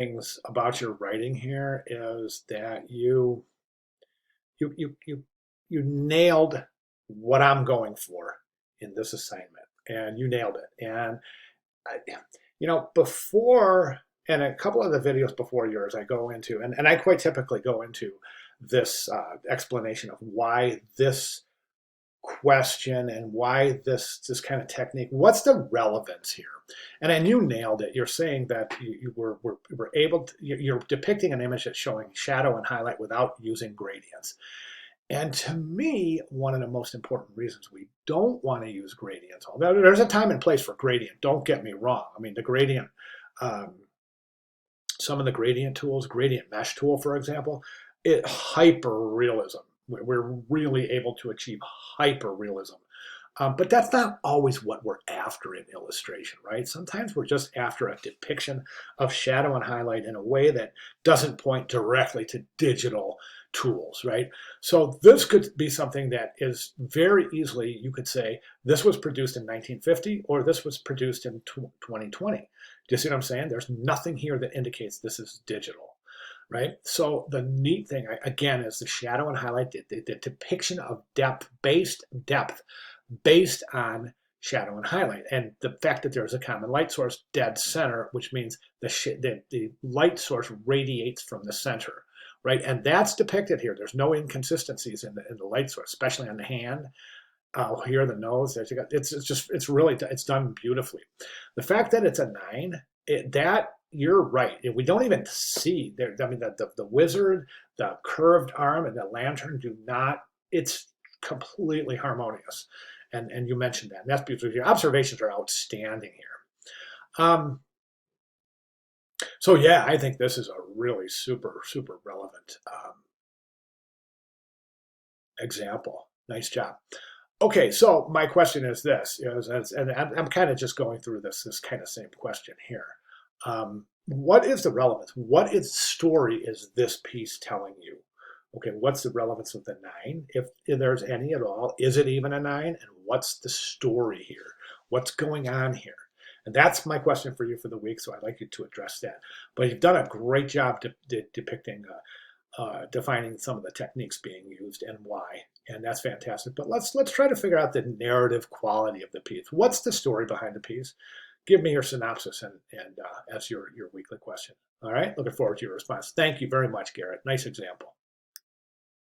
things about your writing here is that you you you you nailed what I'm going for in this assignment, and you nailed it. And I, before and a couple of the videos before yours, I go into, and I quite typically go into this explanation of why this question and why this kind of technique. What's the relevance here? And you nailed it. You're saying that you were able to, you're depicting an image that's showing shadow and highlight without using gradients. And to me, one of the most important reasons we don't want to use gradients, although there's a time and place for gradient, don't get me wrong. I mean, the gradient, um, some of the gradient tools, gradient mesh tool, for example, it hyper realism. We're really able to achieve hyper realism. But that's not always what we're after in illustration, right? Sometimes we're just after a depiction of shadow and highlight in a way that doesn't point directly to digital tools, right? So this could be something that is very easily, you could say, this was produced in 1950 or this was produced in 2020. Do you see what I'm saying? There's nothing here that indicates this is digital, right? So the neat thing, again, is the shadow and highlight, the depiction of depth based on shadow and highlight. And the fact that there's a common light source dead center, which means the light source radiates from the center, right? And that's depicted here. There's no inconsistencies in the light source, especially on the hand. Here, the nose, it's really, it's done beautifully. The fact that it's a 9, that you're right. We don't even see there. I mean, the wizard, the curved arm, and the lantern do not. It's completely harmonious, and you mentioned that. And that's beautiful. Your observations are outstanding here. So yeah, I think this is a really super relevant example. Nice job. Okay, so my question is this, and I'm kind of just going through this kind of same question here. What is the relevance? What is story is this piece telling you? Okay, what's the relevance of the 9? If there's any at all, is it even a 9? And what's the story here? What's going on here? And that's my question for you for the week, so I'd like you to address that. But you've done a great job depicting, defining some of the techniques being used and why, and that's fantastic. But let's try to figure out the narrative quality of the piece. What's the story behind the piece? Give me your synopsis and as your weekly question. All right, looking forward to your response. Thank you very much, Garrett. Nice example.